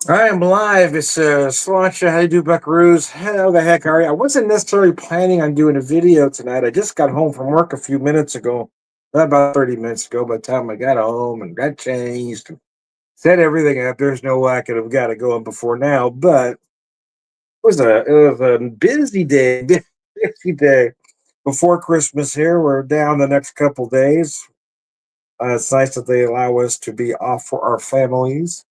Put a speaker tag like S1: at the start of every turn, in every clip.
S1: I am live. It's Sláinte. How you do, Buckaroos? How the heck are you? I wasn't necessarily planning on doing a video tonight. I just got home from work a few minutes ago, about 30 minutes ago. By the time I got home and got changed and set everything up, there's no way I could have got it going before now. But it was a busy day, busy day before Christmas. Here we're down the next couple days. It's nice that they allow us to be off for our families.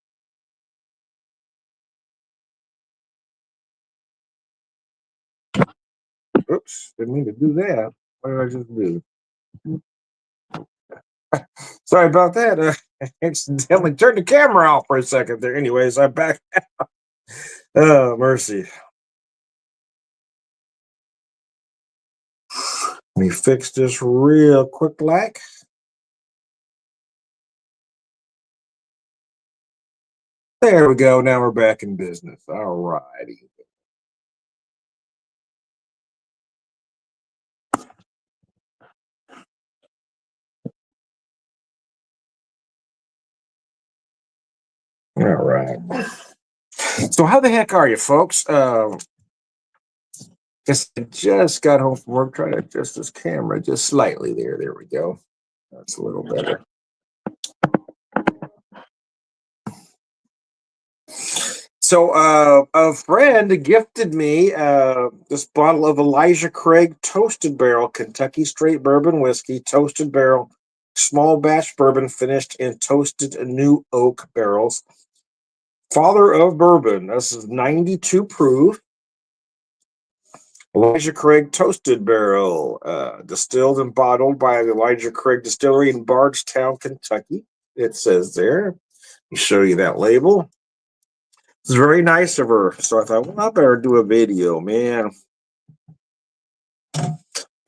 S1: Oops, didn't mean to do that. What did I just do? Sorry about that. I accidentally turned the camera off for a second there. Anyways, I'm back. Oh, mercy. Let me fix this real quick like. There we go. Now we're back in business. All righty. All right. So how the heck are you, folks? Guess I just got home from work. Trying to adjust this camera just slightly there. There we go. That's a little better. So a friend gifted me this bottle of Elijah Craig Toasted Barrel Kentucky Straight Bourbon Whiskey, Toasted Barrel, small batch bourbon finished in toasted new oak barrels. Father of Bourbon. This is 92 proof. Elijah Craig Toasted Barrel, distilled and bottled by the Elijah Craig Distillery in Bardstown, Kentucky. It says there. Let me show you that label. It's very nice of her. So I thought, well, I better do a video, man.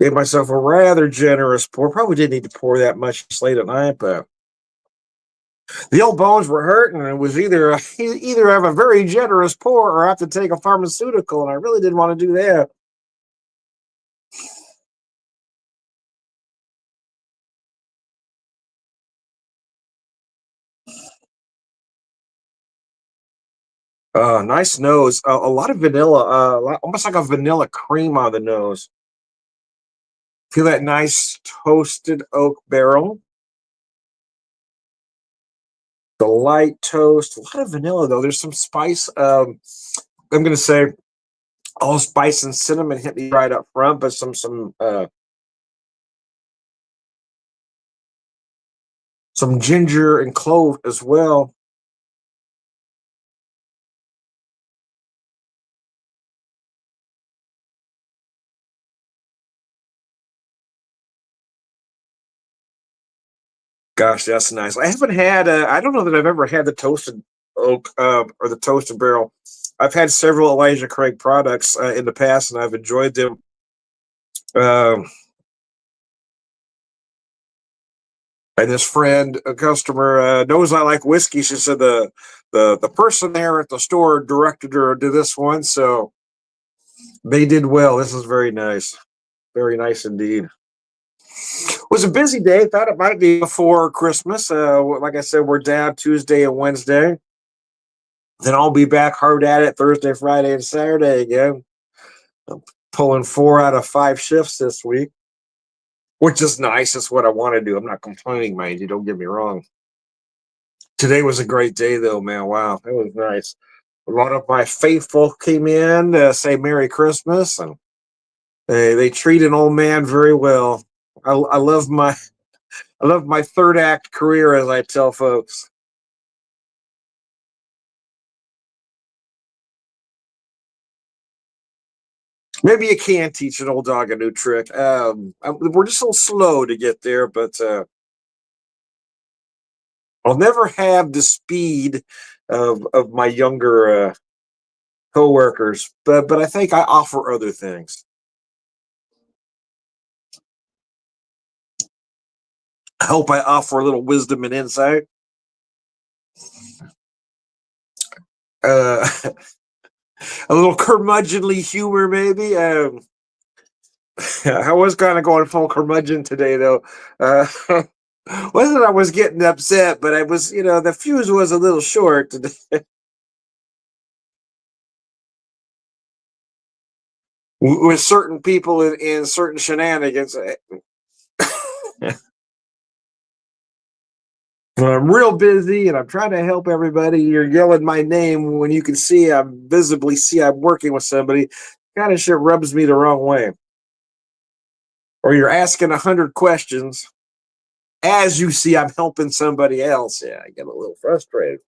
S1: Gave myself a rather generous pour. Probably didn't need to pour that much late at night, but the old bones were hurting. And it was either have a very generous pour or have to take a pharmaceutical, and I really didn't want to do that. Nice nose. A lot of vanilla, almost like a vanilla cream on the nose. Feel that nice toasted oak barrel. The light toast. A lot of vanilla though. There's some spice. I'm gonna say allspice and cinnamon hit me right up front, but some ginger and clove as well. Gosh, that's nice. I haven't had. I don't know that I've ever had the toasted oak or the toasted barrel. I've had several Elijah Craig products in the past, and I've enjoyed them. Um, and this friend, a customer, knows I like whiskey. She said the person there at the store directed her to this one, so they did well. This is very nice indeed. It was a busy day. Thought it might be before Christmas. Like I said, we're down Tuesday and Wednesday. Then I'll be back hard at it Thursday, Friday, and Saturday again. I'm pulling 4 out of 5 shifts this week, which is nice. It's what I want to do. I'm not complaining, mind you. Don't get me wrong. Today was a great day, though, man. Wow, it was nice. A lot of my faithful came in to say Merry Christmas, and they treat an old man very well. I love my third act career, as I tell folks. Maybe you can teach an old dog a new trick. We're just a little slow to get there, but I'll never have the speed of my younger coworkers. But I think I offer other things. I hope I offer a little wisdom and insight. Uh, a little curmudgeonly humor, maybe. I was kind of going full curmudgeon today, though. Uh, wasn't I was getting upset, but I was, the fuse was a little short today. with certain people in certain shenanigans. When I'm real busy and I'm trying to help everybody, you're yelling my name when you can see I'm visibly see I'm working with somebody. Kind of shit rubs me the wrong way. Or you're asking 100 questions as you see I'm helping somebody else. Yeah, I get a little frustrated.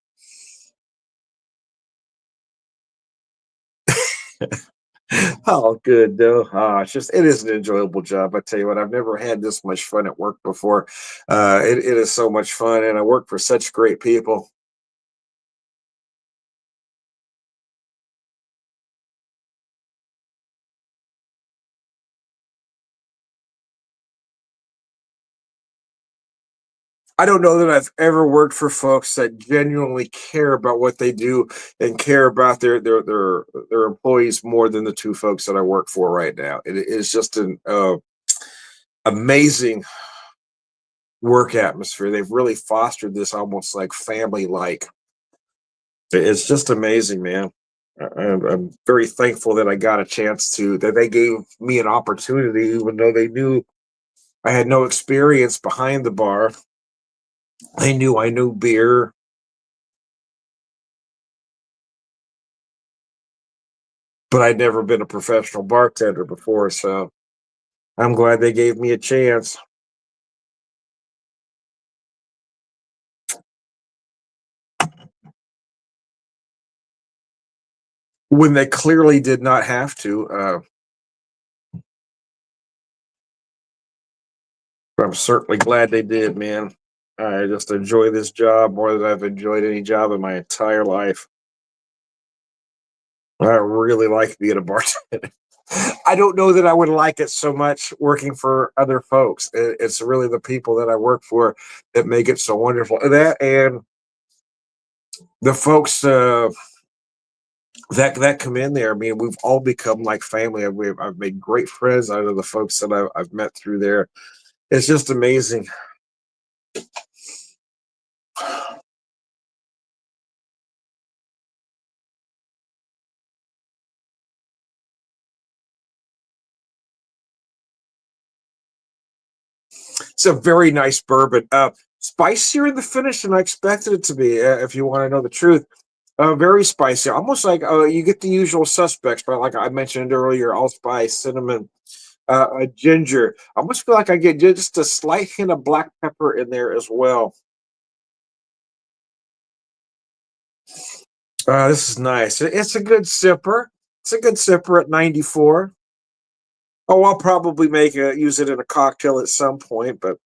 S1: Oh, good though. It is an enjoyable job. I tell you what, I've never had this much fun at work before. It is so much fun, and I work for such great people. I don't know that I've ever worked for folks that genuinely care about what they do and care about their employees more than the two folks that I work for right now. It is just an amazing work atmosphere. They've really fostered this almost like family like. It's just amazing, man. I'm very thankful that I got a chance to that they gave me an opportunity, even though they knew I had no experience behind the bar. They knew I knew beer, but I'd never been a professional bartender before, so I'm glad they gave me a chance when they clearly did not have to. I'm certainly glad they did, man. I just enjoy this job more than I've enjoyed any job in my entire life. I really like being a bartender. I don't know that I would like it so much working for other folks. It's really the people that I work for that make it so wonderful. That and the folks that come in there. I mean, we've all become like family. I've made great friends out of the folks that I've met through there. It's just amazing. It's a very nice bourbon. Spicier in the finish than I expected it to be. If you want to know the truth, very spicy, almost like you get the usual suspects, but like I mentioned earlier, allspice, cinnamon, ginger. I almost feel like I get just a slight hint of black pepper in there as well. This is nice. It's a good sipper. It's a good sipper at 94. Oh, I'll probably use it in a cocktail at some point, but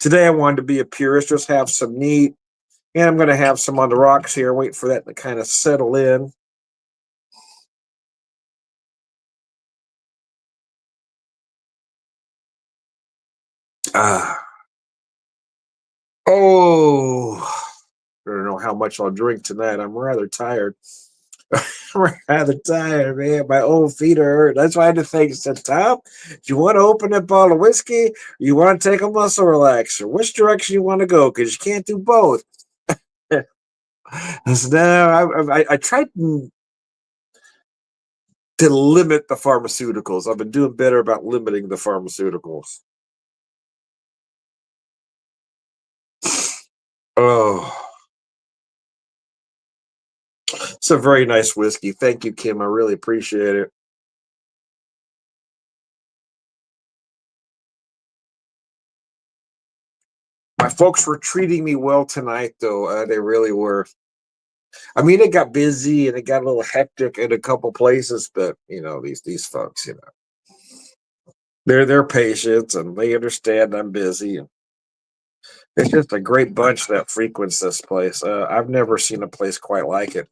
S1: today I wanted to be a purist, just have some neat, and I'm going to have some on the rocks here, wait for that to kind of settle in. Ah, oh, I don't know how much I'll drink tonight. I'm rather tired. I'm rather tired, man. My old feet are hurt. That's why I had to think. I said, Tom, do you want to open that bottle of whiskey? Or you want to take a muscle relaxer? Which direction you want to go? Because you can't do both. I said, no, I tried to limit the pharmaceuticals. I've been doing better about limiting the pharmaceuticals. Oh, it's a very nice whiskey. Thank you, Kim. I really appreciate it. My folks were treating me well tonight, though. They really were. I mean, it got busy and it got a little hectic in a couple places, but these folks, they're patient and they understand I'm busy. And it's just a great bunch that frequents this place. I've never seen a place quite like it.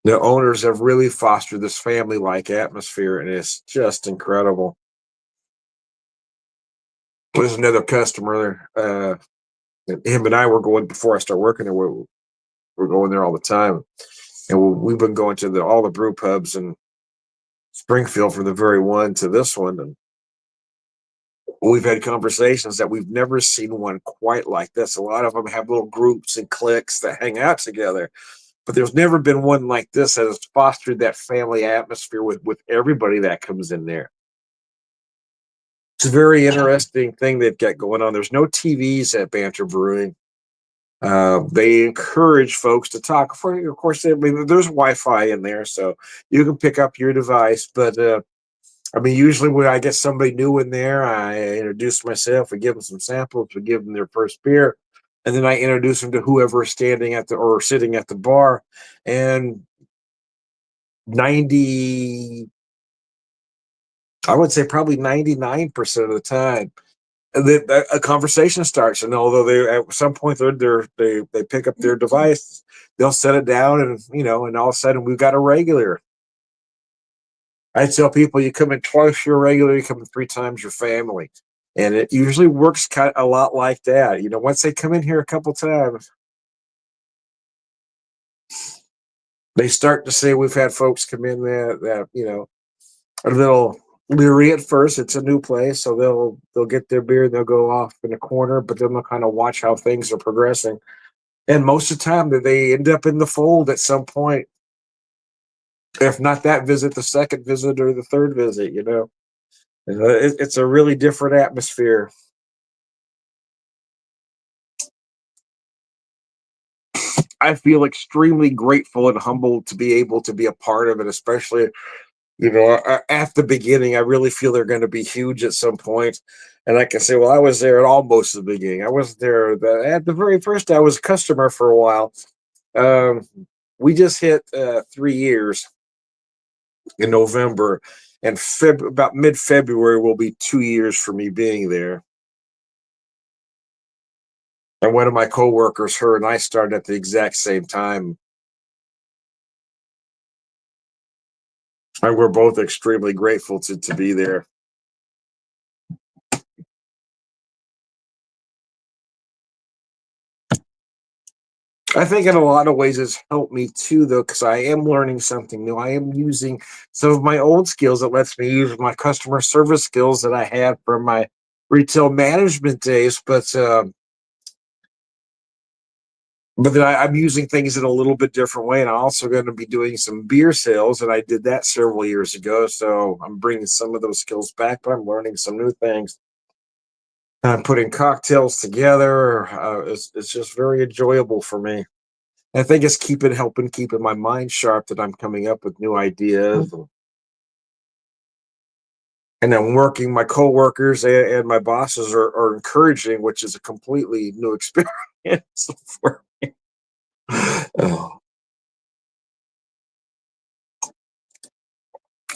S1: The owners have really fostered this family-like atmosphere, and it's just incredible. There's another customer. Him and I were going before I start working there. We're going there all the time, and we've been going to all the brew pubs in Springfield from the very one to this one, and we've had conversations that we've never seen one quite like this. A lot of them have little groups and cliques that hang out together. but there's never been one like this that has fostered that family atmosphere with everybody that comes in there. It's a very interesting thing they've got going on. There's no TVs at Banter Brewing. They encourage folks to talk. Of course, I mean, there's Wi-Fi in there, so you can pick up your device. But I mean, usually when I get somebody new in there, I introduce myself, we give them some samples, we give them their first beer, and then I introduce them to whoever is standing at the or sitting at the bar. And 90, I would say probably 99% of the time, a conversation starts. And although they at some point they pick up their device, they'll set it down, and and all of a sudden we've got a regular. I tell people, you come in twice, you're a regular. You come in three times, your family, and it usually works kind of a lot like that. Once they come in here a couple times, they start to say we've had folks come in that are a little leery at first. It's a new place, so they'll get their beer, they'll go off in a corner, but then they'll kind of watch how things are progressing. And most of the time, they end up in the fold at some point. If not that visit, the second visit or the third visit. It's a really different atmosphere. I feel extremely grateful and humbled to be able to be a part of it, especially at the beginning. I really feel they're going to be huge at some point. And I can say, well, I was there at almost the beginning. I wasn't there at the very first. I was a customer for a while. Um, we just hit 3 years in November, and about mid-February will be 2 years for me being there. And one of my coworkers, her and I started at the exact same time. And we're both extremely grateful to be there. I think in a lot of ways it's helped me too, though, because I am learning something new. I am using some of my old skills that lets me use my customer service skills that I had from my retail management days, but then I'm using things in a little bit different way, and I'm also going to be doing some beer sales, and I did that several years ago. So I'm bringing some of those skills back, but I'm learning some new things. I'm putting cocktails together. It's just very enjoyable for me. I think it's helping keeping my mind sharp that I'm coming up with new ideas, and then working. My coworkers and my bosses are encouraging, which is a completely new experience for me. Oh,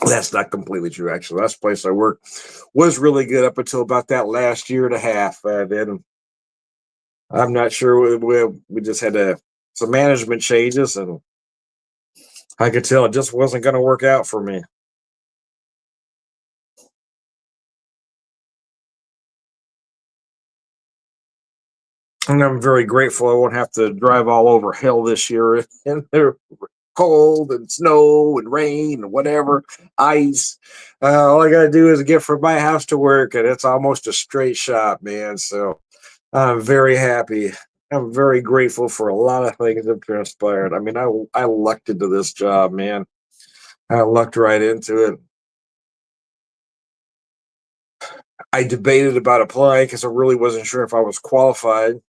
S1: that's not completely true, actually. Last place I worked was really good up until about that last year and a half. Then I'm not sure. We just had some management changes, and I could tell it just wasn't going to work out for me. And I'm very grateful I won't have to drive all over hell this year in the cold and snow and rain and whatever, ice. All I got to do is get from my house to work, and it's almost a straight shot, man. So I'm very happy. I'm very grateful for a lot of things that have transpired. I mean, I lucked into this job, man. I lucked right into it. I debated about applying because I really wasn't sure if I was qualified.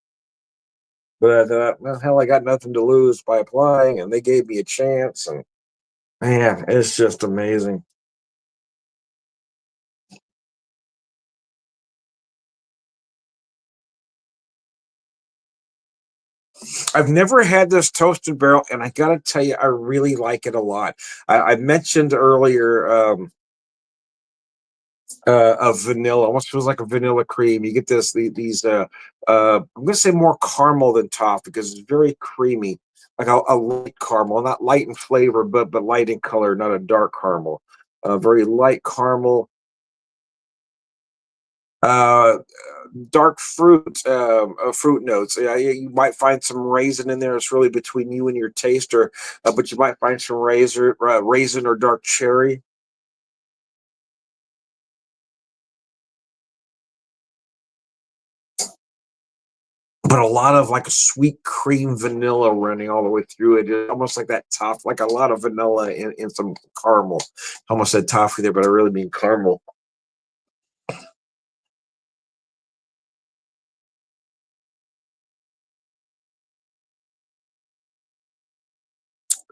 S1: But I thought, well, hell, I got nothing to lose by applying, and they gave me a chance. And man, it's just amazing. I've never had this toasted barrel, and I gotta tell you, I really like it a lot. I mentioned earlier of vanilla, almost feels like a vanilla cream. You get these I'm gonna say more caramel than toffee because it's very creamy, like a light caramel, not light in flavor, but light in color, not a dark caramel. Very light caramel. Uh, Dark fruit notes. Yeah, you might find some raisin in there. It's really between you and your taster, but you might find some raisin or dark cherry. but a lot of like a sweet cream vanilla running all the way through it. It's almost like that toffee, like a lot of vanilla in some caramel. I almost said toffee there, but I really mean caramel.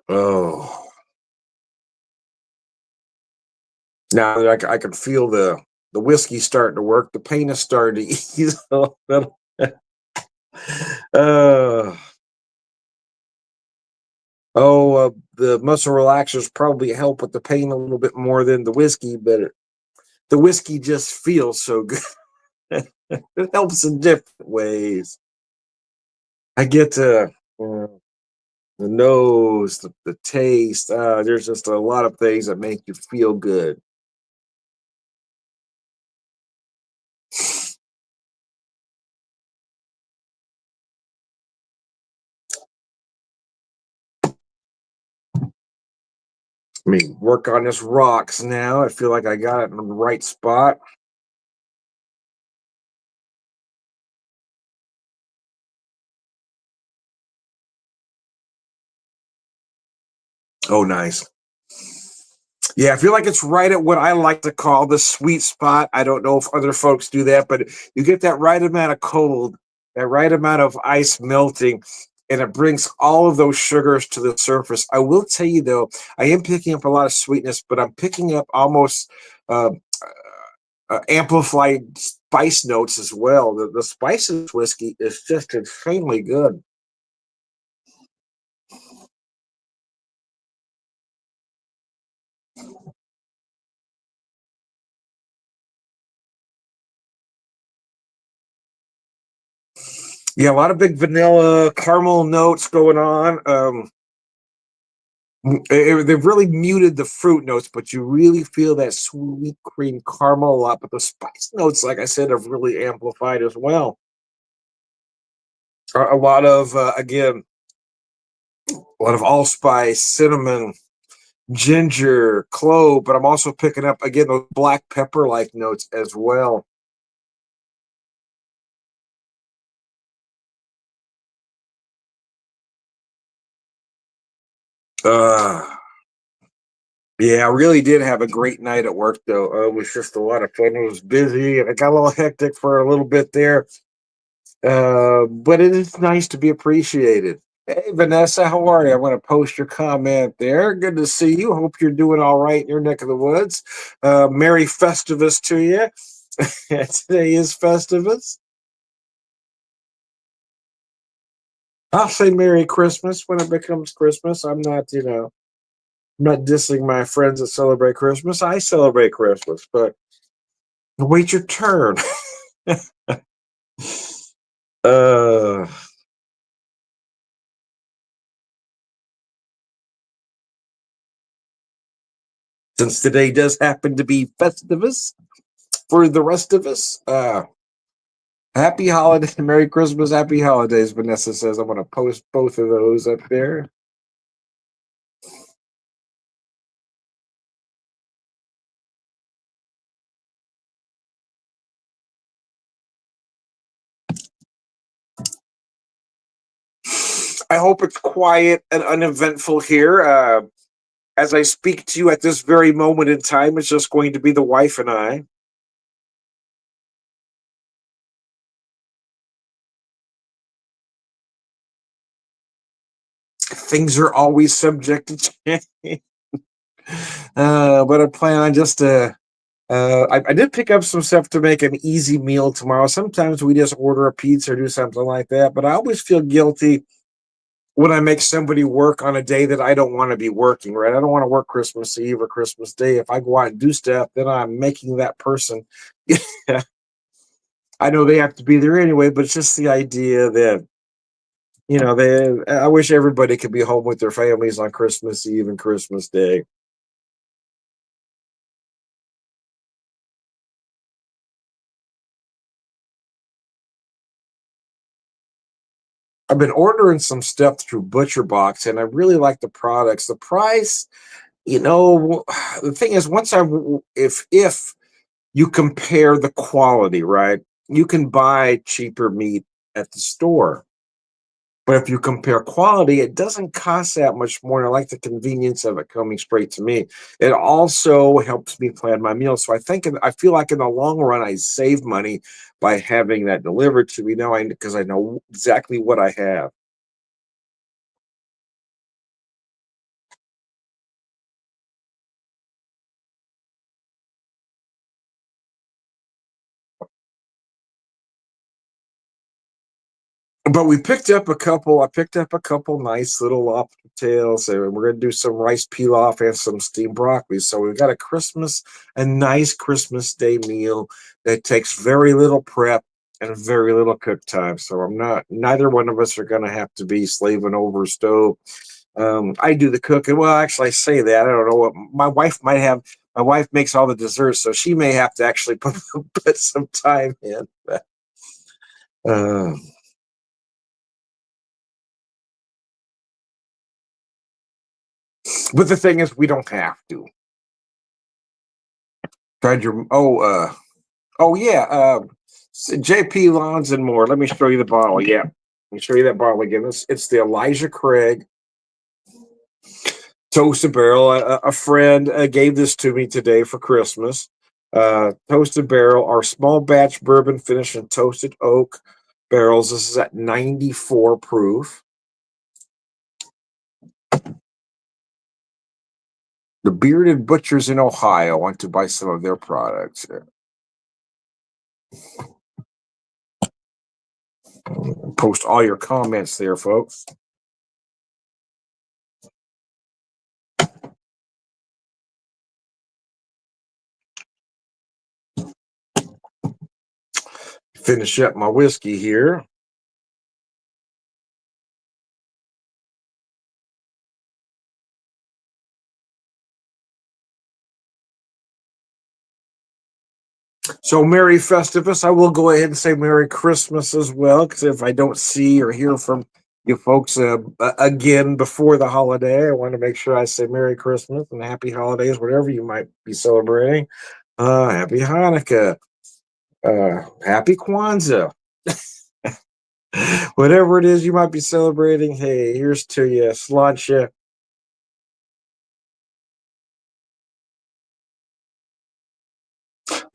S1: Oh, now I can feel the whiskey starting to work. The pain is starting to ease a little. uh, the muscle relaxers probably help with the pain a little bit more than the whiskey, but the whiskey just feels so good. It helps in different ways. I get the nose, the taste. There's just a lot of things that make you feel good. I mean, work on this rocks now. I feel like I got it in the right spot. Oh, nice. Yeah, I feel like it's right at what I like to call the sweet spot. I don't know if other folks do that, but you get that right amount of cold, that right amount of ice melting, and it brings all of those sugars to the surface. I will tell you though, I am picking up a lot of sweetness, but I'm picking up almost uh, amplified spice notes as well. The spices whiskey is just extremely good. Yeah, a lot of big vanilla caramel notes going on. They've really muted the fruit notes, but you really feel that sweet cream caramel a lot. But the spice notes, like I said, have really amplified as well. A lot of again, a lot of allspice, cinnamon, ginger, clove. But I'm also picking up again those black pepper like notes as well. Uh, yeah, I really did have a great night at work though. It was just a lot of fun. It was busy and it got a little hectic for a little bit there. But it is nice to be appreciated. Hey, Vanessa, how are you? I want to post your comment there. Good to see you. Hope you're doing all right in your neck of the woods. Merry Festivus to you. Today is Festivus. I'll say Merry Christmas when it becomes Christmas. I'm not dissing my friends that celebrate Christmas. I celebrate Christmas, but wait your turn. uh, since today does happen to be Festivus for the rest of us, happy holiday, Merry Christmas, Happy Holidays. Vanessa says I'm going to post both of those up there. I hope it's quiet and uneventful here. As I speak to you at this very moment in time, it's just going to be the wife and I. Things are always subject to change. But I plan on just I did pick up some stuff to make an easy meal tomorrow. Sometimes we just order a pizza or do something like that, but I always feel guilty when I make somebody work on a day that I don't want to be working, right? I don't want to work Christmas Eve or Christmas Day. If I go out and do stuff, then I'm making that person. I know they have to be there anyway, but it's just the idea that, I wish everybody could be home with their families on Christmas Eve and Christmas Day. I've been ordering some stuff through Butcher Box and I really like the products. The price, the thing is, if you compare the quality, right? You can buy cheaper meat at the store. But if you compare quality, it doesn't cost that much more. And I like the convenience of it coming straight to me. It also helps me plan my meals. So I feel like in the long run, I save money by having that delivered to me now because I know exactly what I have. But we picked up a couple. I picked up a couple nice little lobster tails, and we're gonna do some rice pilaf and some steamed broccoli. So we've got a nice Christmas Day meal that takes very little prep and very little cook time. So neither one of us are gonna have to be slaving over a stove. I do the cooking. Well, actually, I say that. I don't know what my wife might have. My wife makes all the desserts, so she may have to actually put some time in. Uh, but the thing is, we don't have to. Tried your oh yeah, JP Lawns and more. Let me show you the bottle. Yeah, let me show you that bottle again. It's the Elijah Craig Toasted Barrel. A friend gave this to me today for Christmas. Toasted Barrel, our small batch bourbon finished in toasted oak barrels. This is at 94 proof. The Bearded Butchers in Ohio want to buy some of their products. Post all your comments there, folks. Finish up my whiskey here. So Merry Festivus. I will go ahead and say Merry Christmas as well, because if I don't see or hear from you folks again before the holiday, I want to make sure I say Merry Christmas and Happy Holidays, whatever you might be celebrating. Happy Hanukkah. Happy Kwanzaa. Whatever it is you might be celebrating, hey, here's to you. Sláinte.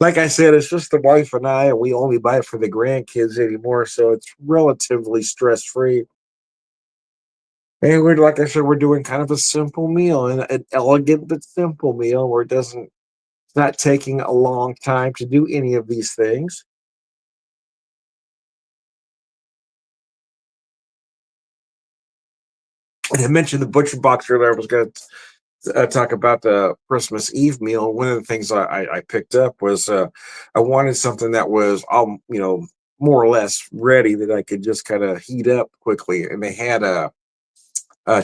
S1: Like I said, it's just the wife and I, and we only buy it for the grandkids anymore, so it's relatively stress free. And we're like I said, we're doing kind of a simple meal, and an elegant but simple meal where it's not taking a long time to do any of these things. And I mentioned the butcher box earlier. I was going to talk about the Christmas Eve meal. One of the things I picked up was I wanted something that was more or less ready that I could just kind of heat up quickly, and they had a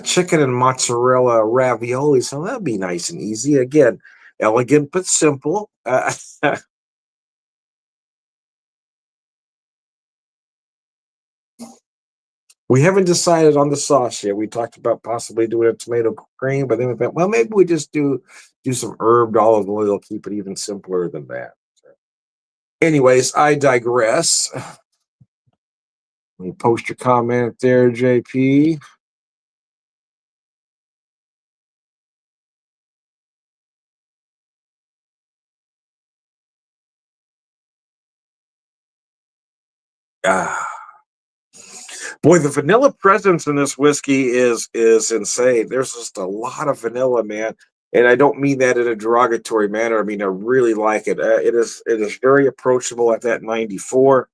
S1: chicken and mozzarella ravioli. So that'd be nice and easy. Again, elegant but simple. We haven't decided on the sauce yet. We talked about possibly doing a tomato cream, but then we thought, well, maybe we just do some herbed olive oil, keep it even simpler than that. Anyways, I digress. Let me post your comment there, JP. Ah, boy, the vanilla presence in this whiskey is insane. There's just a lot of vanilla, man, and I don't mean that in a derogatory manner. I mean I really like it. It is very approachable at that 94.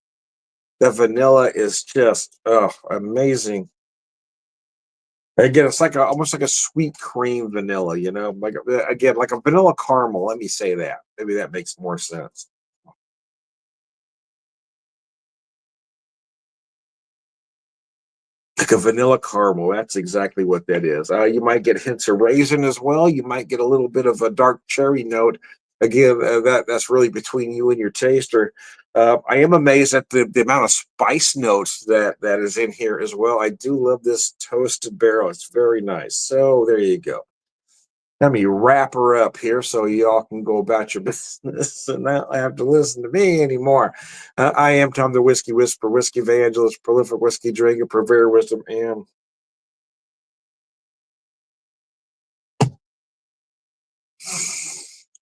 S1: The vanilla is just amazing. Again, it's like almost like a sweet cream vanilla, like again like a vanilla caramel. Let me say that. Maybe that makes more sense. Like a vanilla caramel. That's exactly what that is. You might get hints of raisin as well. You might get a little bit of a dark cherry note. Again, that's really between you and your taster. I am amazed at the amount of spice notes that is in here as well. I do love this toasted barrel. It's very nice. So there you go. Let me wrap her up here so y'all can go about your business and not have to listen to me anymore. I am Tom the Whiskey Whisperer, Whiskey Evangelist, prolific whiskey drinker, purveyor of wisdom, and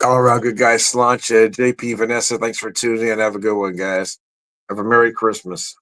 S1: all around good guys. Slancha, JP, Vanessa, thanks for tuning in. Have a good one, guys. Have a Merry Christmas.